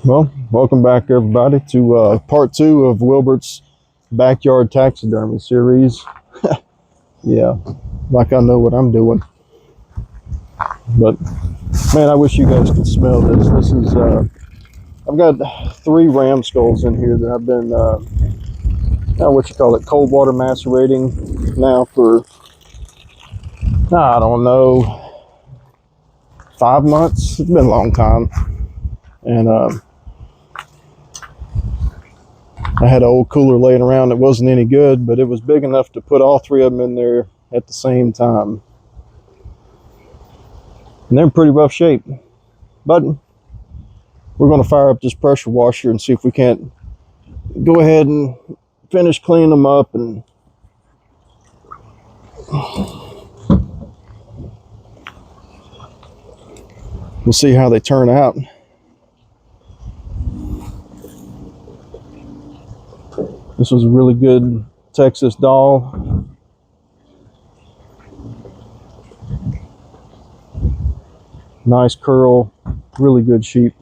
Well, welcome back everybody to part two of Wilbert's backyard taxidermy series. Yeah, like I know what I'm doing. But man, I wish you guys could smell this. This is I've got 3 ram skulls in here that I've been cold water macerating now for I don't know, 5 months. It's been a long time, and I had an old cooler laying around that wasn't any good, but it was big enough to put all 3 of them in there at the same time. And they're in pretty rough shape. But we're going to fire up this pressure washer and see if we can't go ahead and finish cleaning them up, and we'll see how they turn out. This was a really good Texas doll. Nice curl, really good sheep.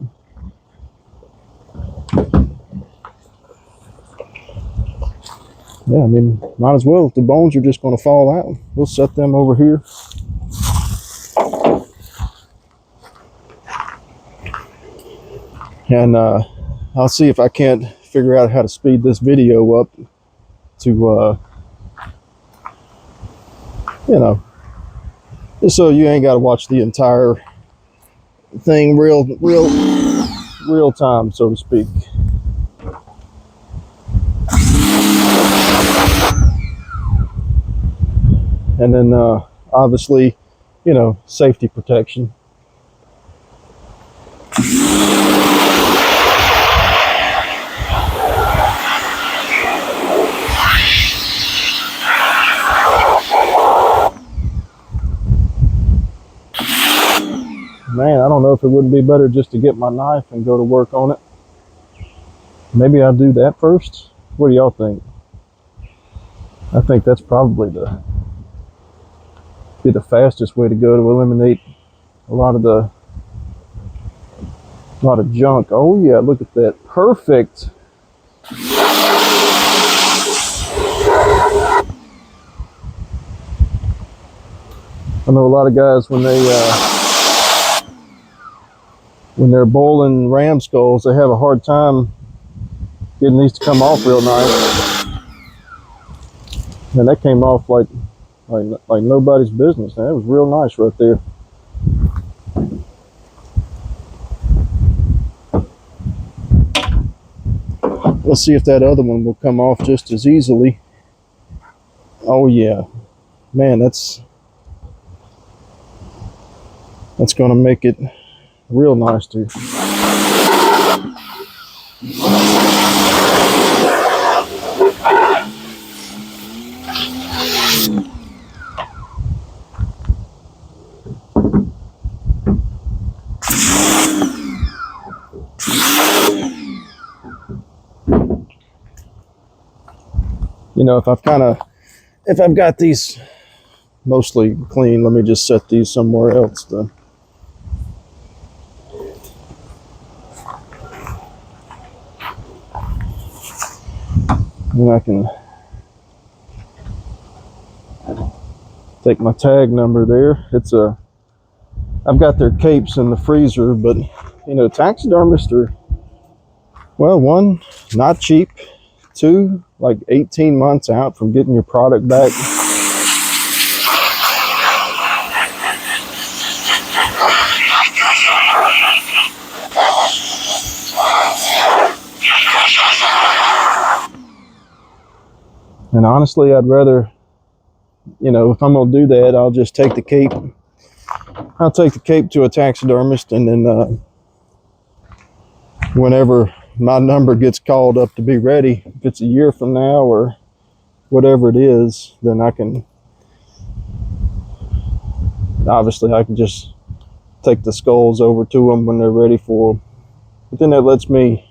Yeah, I mean, might as well. The bones are just going to fall out. We'll set them over here. And I'll see if I can't figure out how to speed this video up to, just so you ain't got to watch the entire thing real time, so to speak. And then obviously, safety protection. Man, I don't know if it wouldn't be better just to get my knife and go to work on it. Maybe I'll do that first. What do y'all think? I think that's probably the fastest way to go to eliminate a lot of junk. Oh yeah, look at that. Perfect. I know a lot of guys when they're boiling ram skulls, they have a hard time getting these to come off real nice. And that came off like nobody's business. That was real nice right there. Let's see if that other one will come off just as easily. Oh yeah, man, that's going to make it real nice too. If I've got these mostly clean, let me just set these somewhere else then. And I can take my tag number there. I've got their capes in the freezer, but taxidermists are, well, 1, not cheap, 2, like 18 months out from getting your product back. And honestly, I'd rather, if I'm going to do that, I'll just take the cape. I'll take the cape to a taxidermist, and then whenever my number gets called up to be ready, if it's a year from now or whatever it is, then I can just take the skulls over to them when they're ready for them. But then that lets me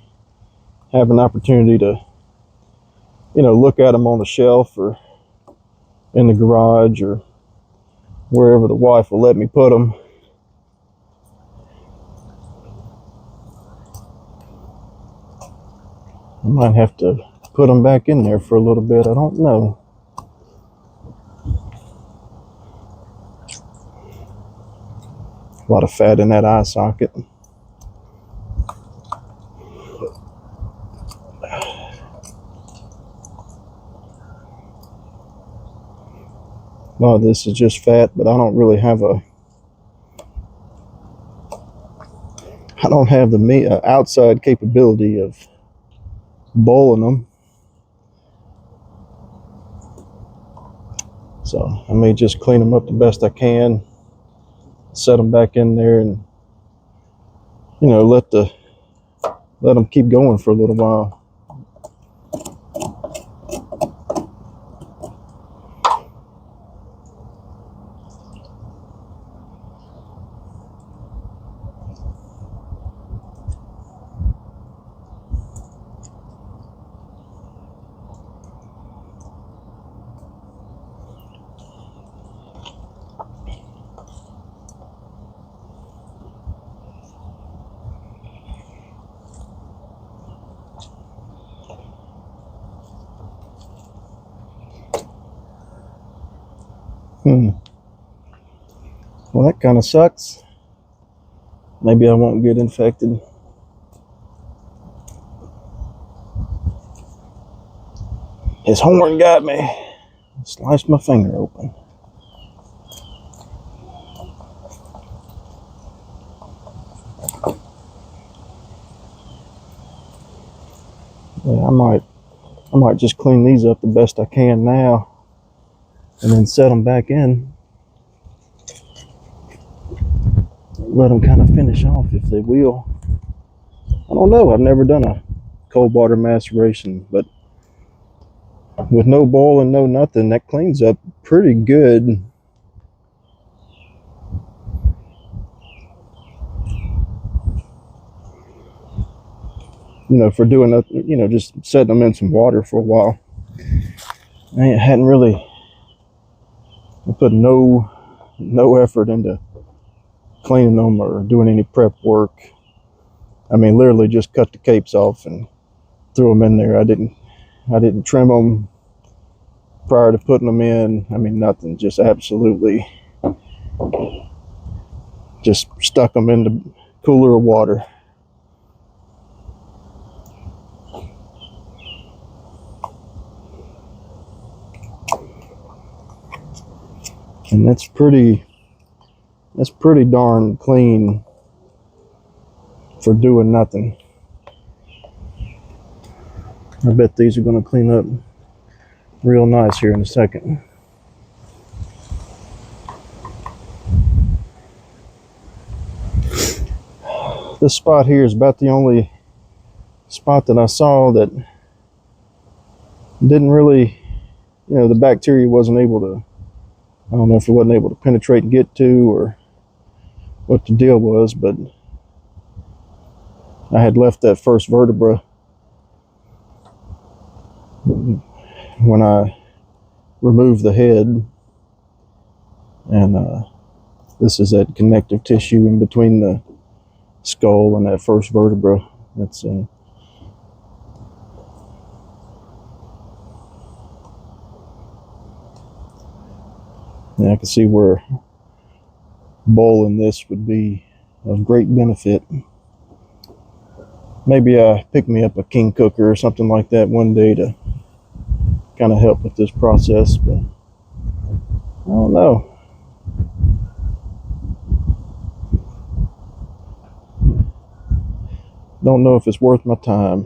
have an opportunity to look at them on the shelf or in the garage or wherever the wife will let me put them. I might have to put them back in there for a little bit. I don't know. A lot of fat in that eye socket. A lot of this is just fat, but I don't really have the outside capability of boiling them. So I may just clean them up the best I can, set them back in there, and let them keep going for a little while. Well, that kind of sucks. Maybe I won't get infected. His horn got me. Sliced my finger open. Yeah, I might just clean these up the best I can now, and then set them back in. Let them kind of finish off if they will. I don't know. I've never done a cold water maceration, but with no boiling, no nothing, that cleans up pretty good. For doing that, just setting them in some water for a while. I hadn't really put no effort into cleaning them or doing any prep work. I mean, literally just cut the capes off and threw them in there. I didn't trim them prior to putting them in. I mean, nothing. Just absolutely just stuck them in the cooler of water. And that's pretty darn clean for doing nothing. I bet these are going to clean up real nice here in a second. This spot here is about the only spot that I saw that didn't really, the bacteria wasn't able to, I don't know if it wasn't able to penetrate and get to, or what the deal was, but I had left that first vertebra when I removed the head, and this is that connective tissue in between the skull and that first vertebra. That's I can see where boiling this would be of great benefit. Maybe I pick me up a king cooker or something like that one day to kind of help with this process, but I don't know. Don't know if it's worth my time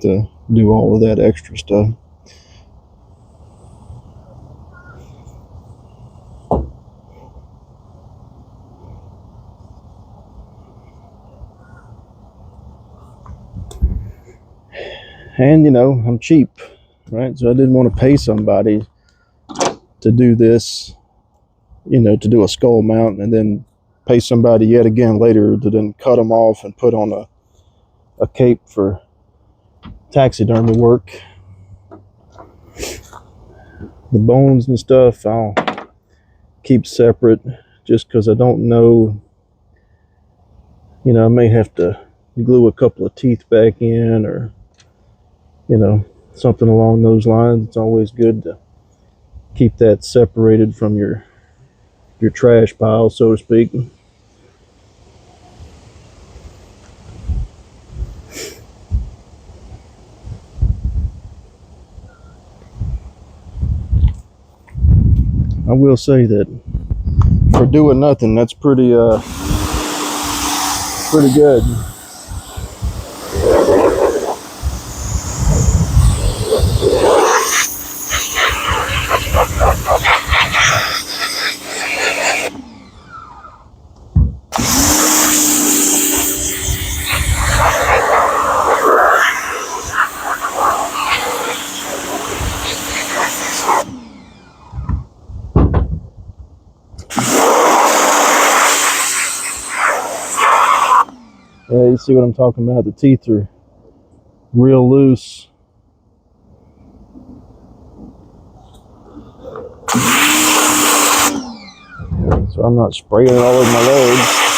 to do all of that extra stuff. And I'm cheap, right? So I didn't want to pay somebody to do this, to do a skull mount, and then pay somebody yet again later to then cut them off and put on a cape for taxidermy work. The bones and stuff I'll keep separate, just because I don't know, I may have to glue a couple of teeth back in, or you know, something along those lines. It's always good to keep that separated from your trash pile, so to speak. I will say that for doing nothing, that's pretty good. Yeah, you see what I'm talking about? The teeth are real loose. So I'm not spraying it all over my legs.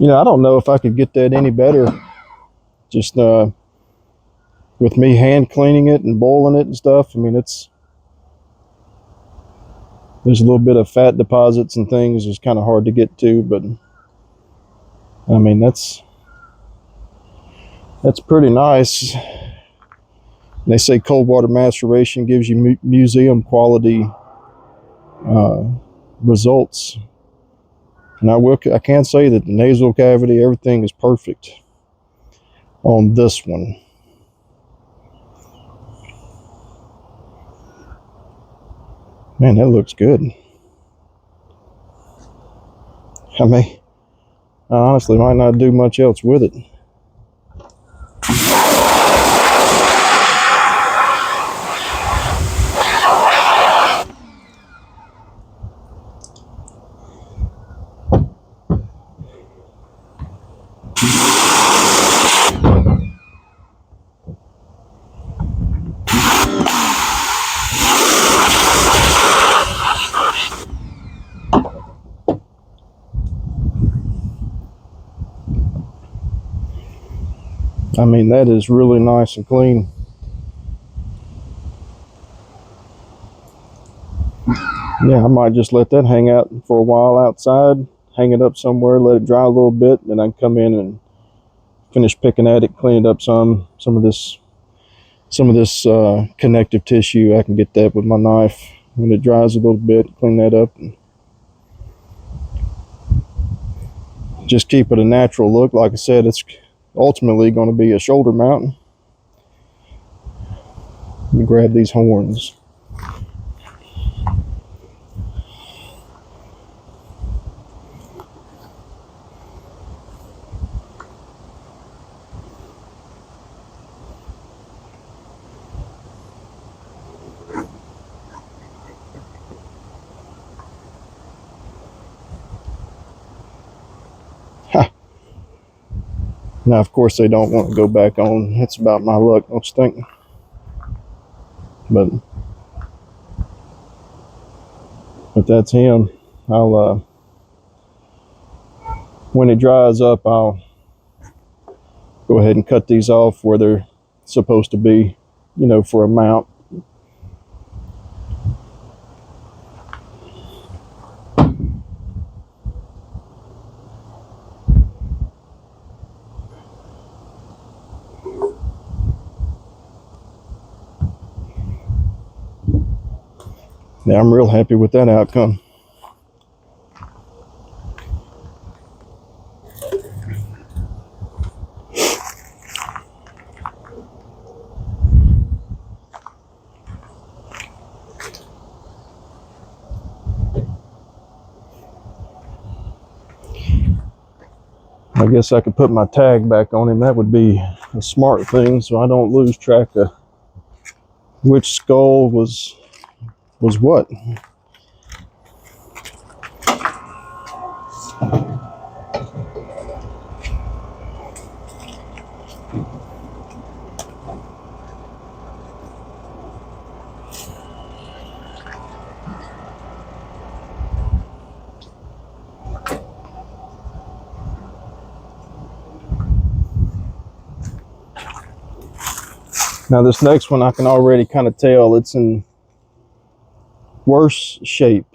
You know, I don't know if I could get that any better. Just with me hand cleaning it and boiling it and stuff. I mean, there's a little bit of fat deposits and things. It's kind of hard to get to, but I mean that's pretty nice. They say cold water maceration gives you museum quality results, and I can say that the nasal cavity, everything is perfect on this one. Man, that looks good. I honestly might not do much else with it. I mean, that is really nice and clean. Yeah, I might just let that hang out for a while outside, hang it up somewhere, let it dry a little bit, then I can come in and finish picking at it, clean it up some of this connective tissue. I can get that with my knife when it dries a little bit, clean that up, and just keep it a natural look. Like I said, it's ultimately going to be a shoulder mount. Let me grab these horns. Now, of course, they don't want to go back on. That's about my luck, don't you think? But that's him. I'll when it dries up, I'll go ahead and cut these off where they're supposed to be, you know, for a mount. Yeah, I'm real happy with that outcome. I guess I could put my tag back on him. That would be a smart thing, so I don't lose track of which skull was what. Now this next one, I can already kind of tell it's in worse shape,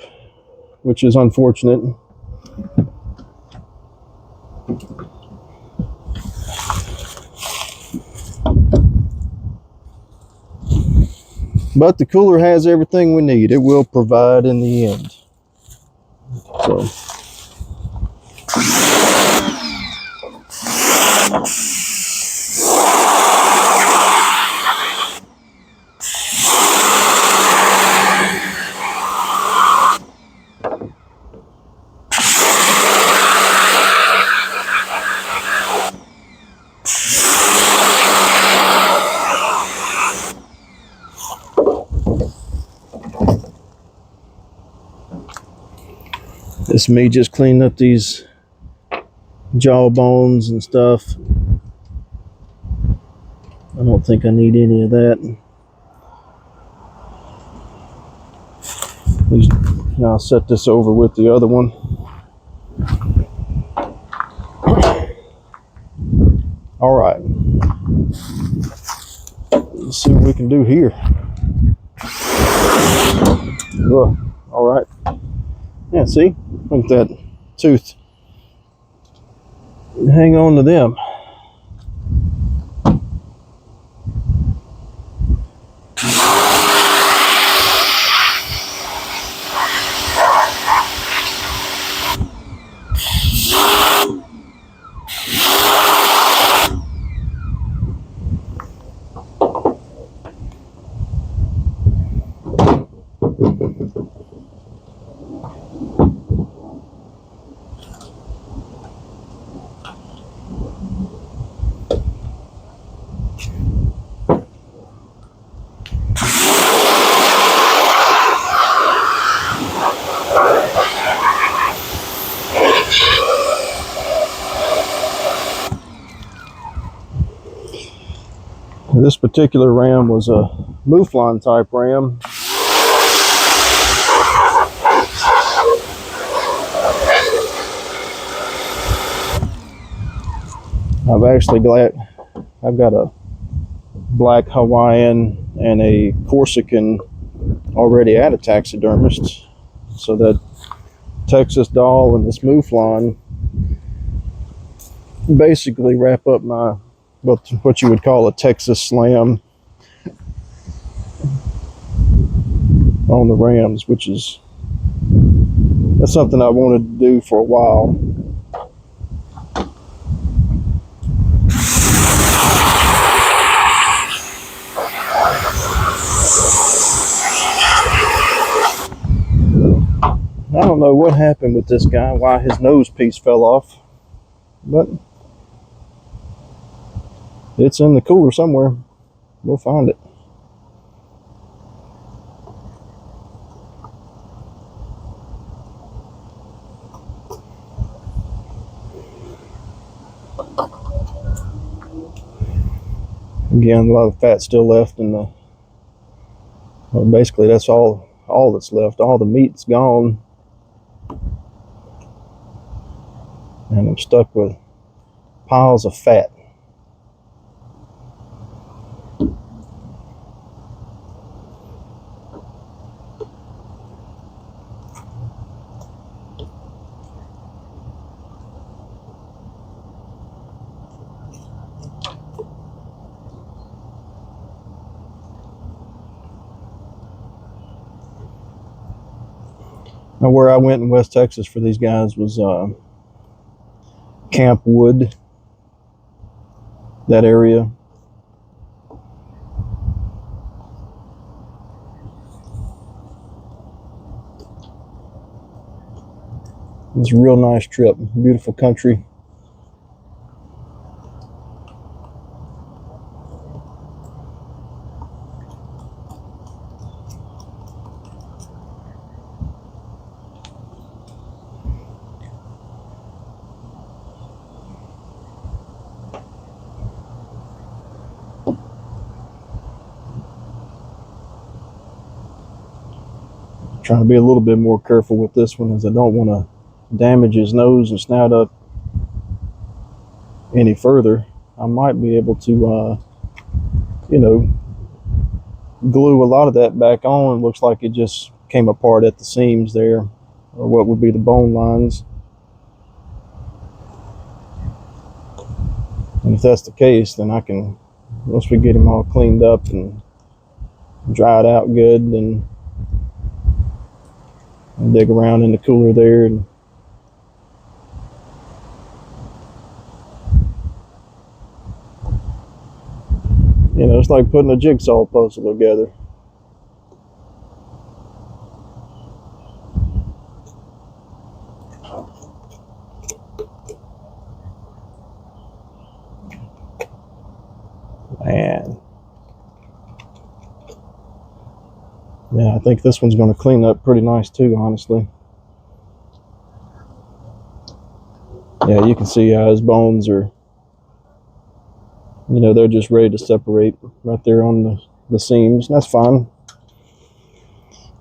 which is unfortunate. But the cooler has everything we need. It will provide in the end. So. It's me just cleaning up these jaw bones and stuff. I don't think I need any of that. Now I'll set this over with the other one. All right. Let's see what we can do here. Ugh. All right. Yeah, see? Look at that tooth. Hang on to them. This particular ram was a Mouflon type ram. I've got a black Hawaiian and a Corsican already at a taxidermist, so that Texas dowel and this mouflon basically wrap up my what you would call a Texas slam on the rams, which is that's something I wanted to do for a while. I don't know what happened with this guy, why his nose piece fell off, but it's in the cooler somewhere. We'll find it. Again, a lot of fat still left in the, well, basically that's all that's left. All the meat's gone. And I'm stuck with piles of fat. Now, where I went in West Texas for these guys was Camp Wood, that area. It's a real nice trip, beautiful country. Trying to be a little bit more careful with this one, as I don't want to damage his nose and snout up any further. I might be able to, glue a lot of that back on. Looks like it just came apart at the seams there, or what would be the bone lines. And if that's the case, then I can, once we get him all cleaned up and dried out good, then I'll dig around in the cooler there and it's like putting a jigsaw puzzle together. Man. Yeah, I think this one's going to clean up pretty nice too, honestly. Yeah, you can see how his bones are, they're just ready to separate right there on the seams. That's fine.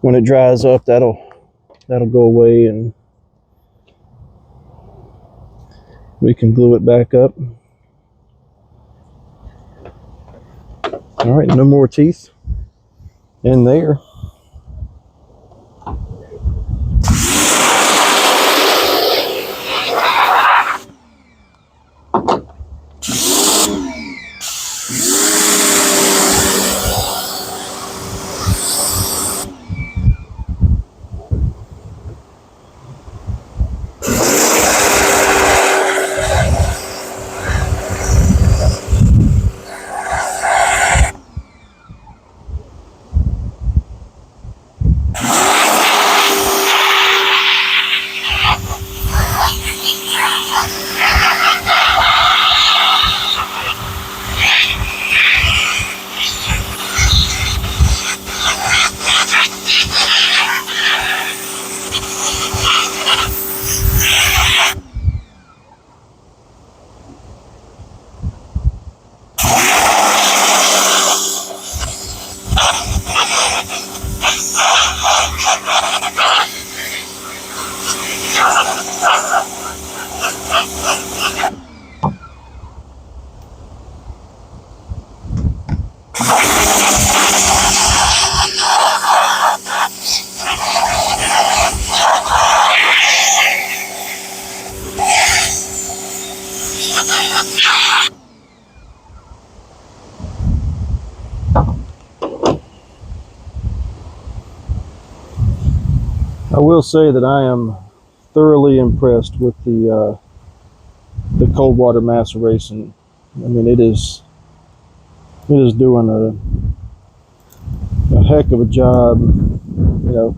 When it dries up, that'll go away and we can glue it back up. All right, no more teeth in there. I will say that I am thoroughly impressed with the cold water maceration. I mean, it is doing a heck of a job. You know,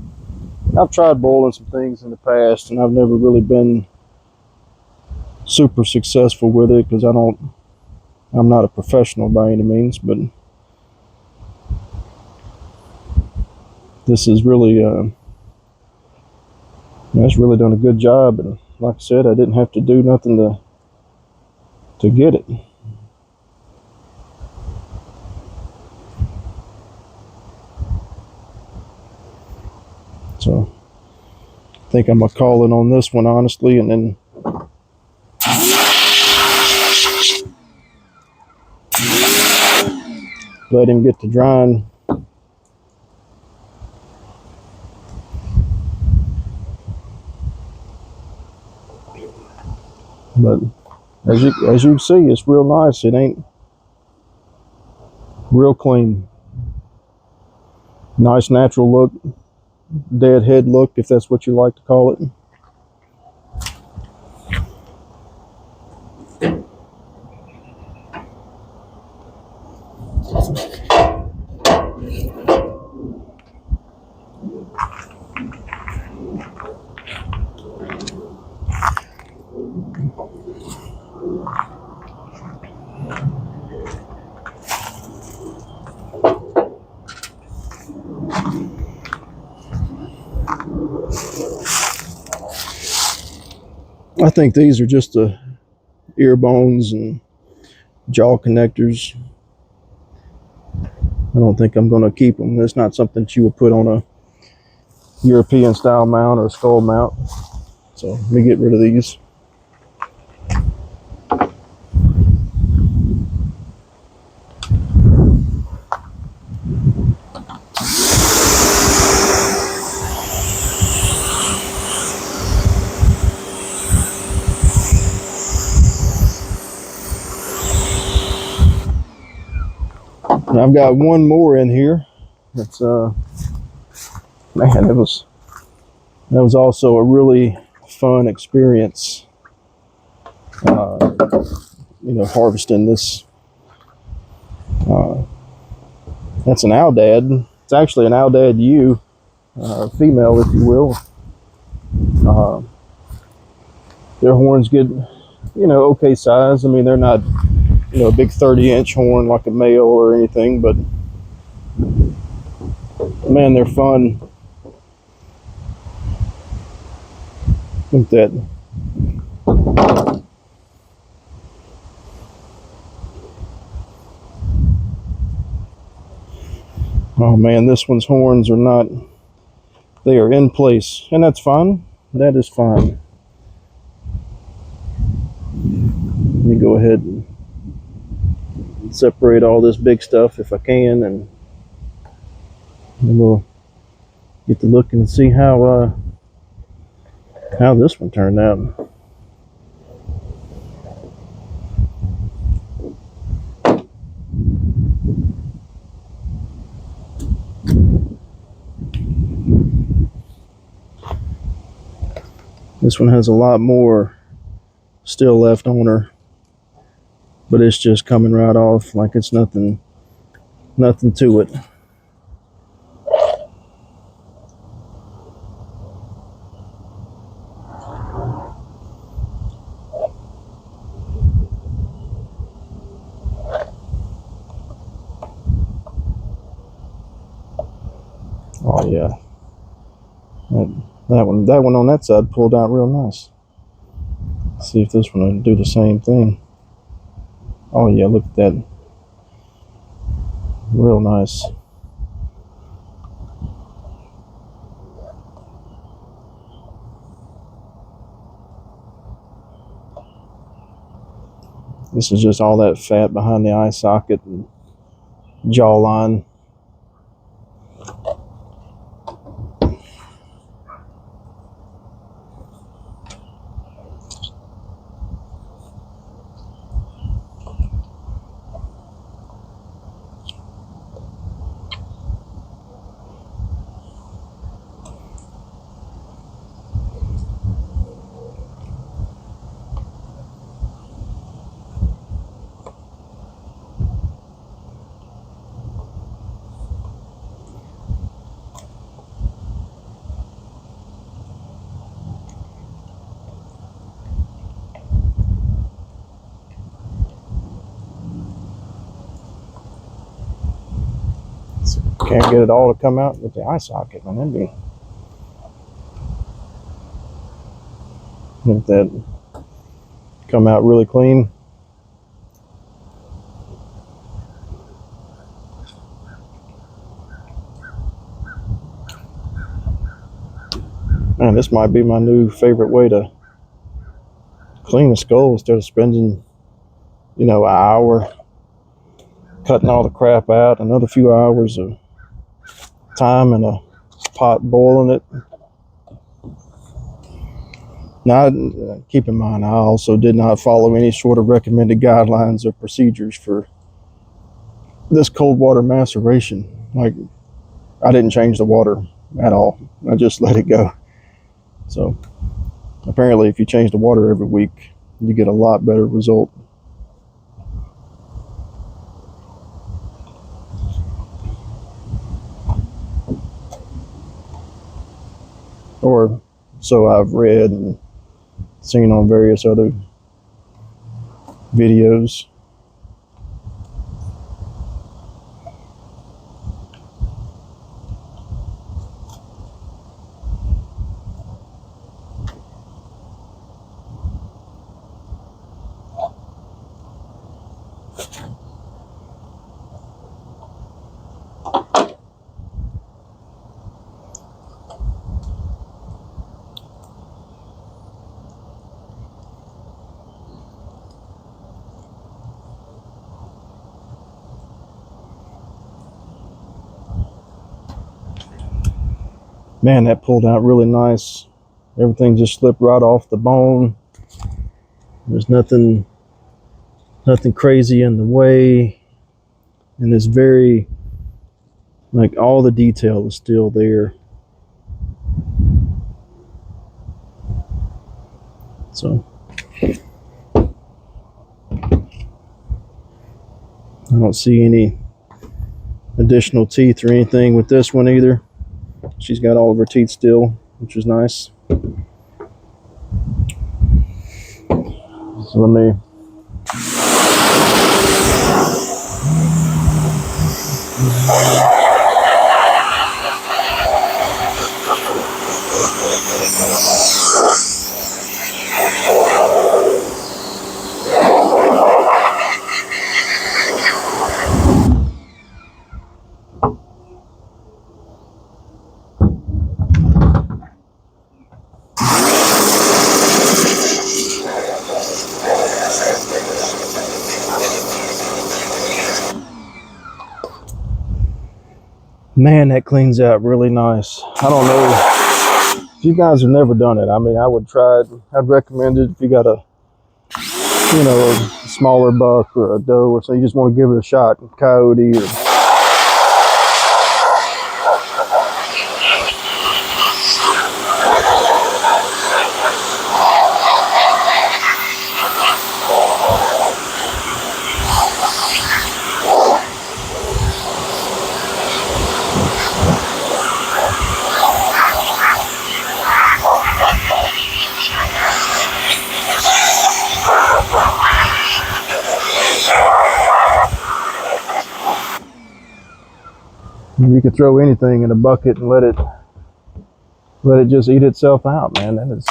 I've tried boiling some things in the past, and I've never really been super successful with it because I'm not a professional by any means, but this is really it's really done a good job. And like I said, I didn't have to do nothing to get it. So I think I'm gonna call it on this one, honestly, and then let him get to drying. But as you can see, it's real nice. It ain't real clean. Nice natural look, dead head look, if that's what you like to call it. I think these are just the ear bones and jaw connectors. I don't think I'm going to keep them. That's not something that you would put on a European style mount or a skull mount. So let me get rid of these. And I've got one more in here. That's man, that was also a really fun experience. Harvesting this. That's an Aldad. It's actually an Aldad ewe, female, if you will. Their horns get, okay size. I mean, they're not, a big 30-inch horn like a male or anything, but man, they're fun. Look at that. Oh man, this one's horns are not, they are in place, and that's fine. That is fine. Let me go ahead and separate all this big stuff if I can, and we'll get to look and see how this one turned out. This one has a lot more still left on her, but it's just coming right off like it's nothing to it. Oh yeah, that one on that side pulled out real nice. Let's see if this one will do the same thing. Oh yeah, look at that, real nice. This is just all that fat behind the eye socket and jawline. Can't get it all to come out with the eye socket, man. That'd be. Look at that. Come out really clean. Man, this might be my new favorite way to clean the skull instead of spending, you know, an hour cutting all the crap out, another few hours of time in a pot boiling it. Now, keep in mind, I also did not follow any sort of recommended guidelines or procedures for this cold water maceration. Like, I didn't change the water at all. I just let it go. So, apparently, if you change the water every week, you get a lot better result. Or so I've read and seen on various other videos. Man, that pulled out really nice. Everything just slipped right off the bone. There's nothing crazy in the way. And it's very, like, all the detail is still there. So, I don't see any additional teeth or anything with this one either. She's got all of her teeth still, which is nice. So let me. Man, that cleans out really nice. I don't know if you guys have never done it. I mean, I would try it. I'd recommend it if you got a, you know, a smaller buck or a doe or so. You just want to give it a shot. Coyote or. You could throw anything in a bucket and let it just eat itself out, man. That is.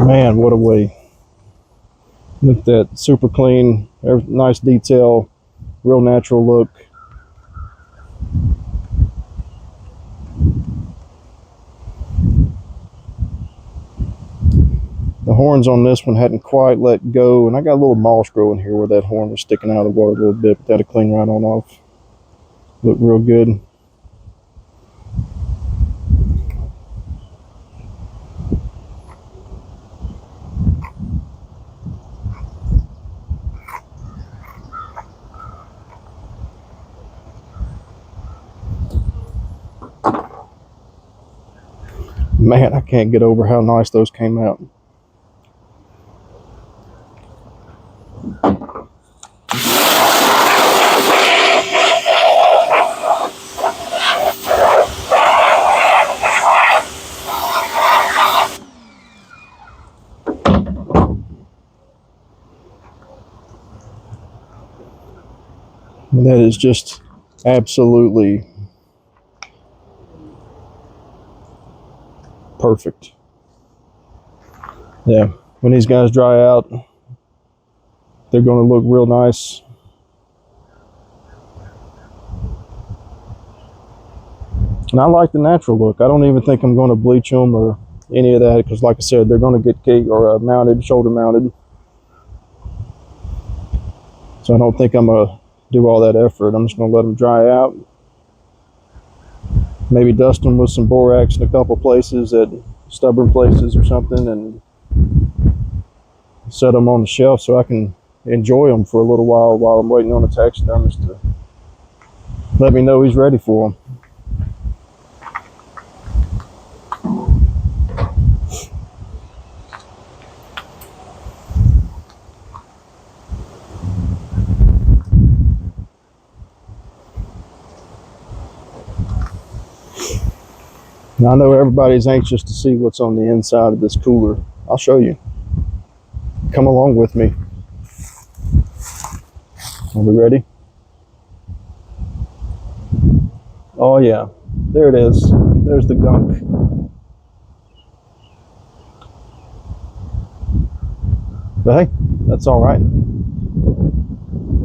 Man, what a way. Look at that, super clean, nice detail, real natural look. The horns on this one hadn't quite let go, and I got a little moss growing here where that horn was sticking out of the water a little bit, but that'll clean right on off. Look real good. Man, I can't get over how nice those came out. And that is just absolutely perfect. Yeah, when these guys dry out, they're going to look real nice. And I like the natural look. I don't even think I'm going to bleach them or any of that, because like I said, they're going to get cake or mounted, shoulder mounted. So I don't think I'm going to do all that effort. I'm just going to let them dry out. Maybe dust them with some borax in a couple places, at stubborn places or something, and set them on the shelf so I can enjoy them for a little while I'm waiting on the taxidermist to let me know he's ready for them. Now, I know everybody's anxious to see what's on the inside of this cooler. I'll show you. Come along with me. Are we ready? Oh yeah, there it is. There's the gunk. But hey, that's all right.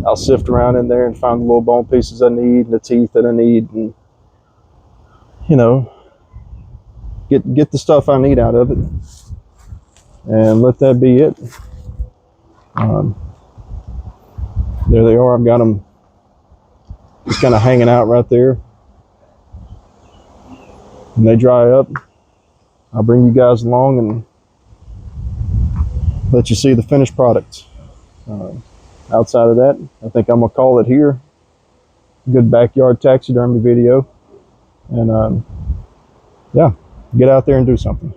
I'll sift around in there and find the little bone pieces I need and the teeth that I need, and you know, get the stuff I need out of it, and let that be it. There they are. I've got them just kind of hanging out right there. When they dry up, I'll bring you guys along and let you see the finished product. Outside of that, I think I'm gonna call it here. Good backyard taxidermy video, and yeah, get out there and do something.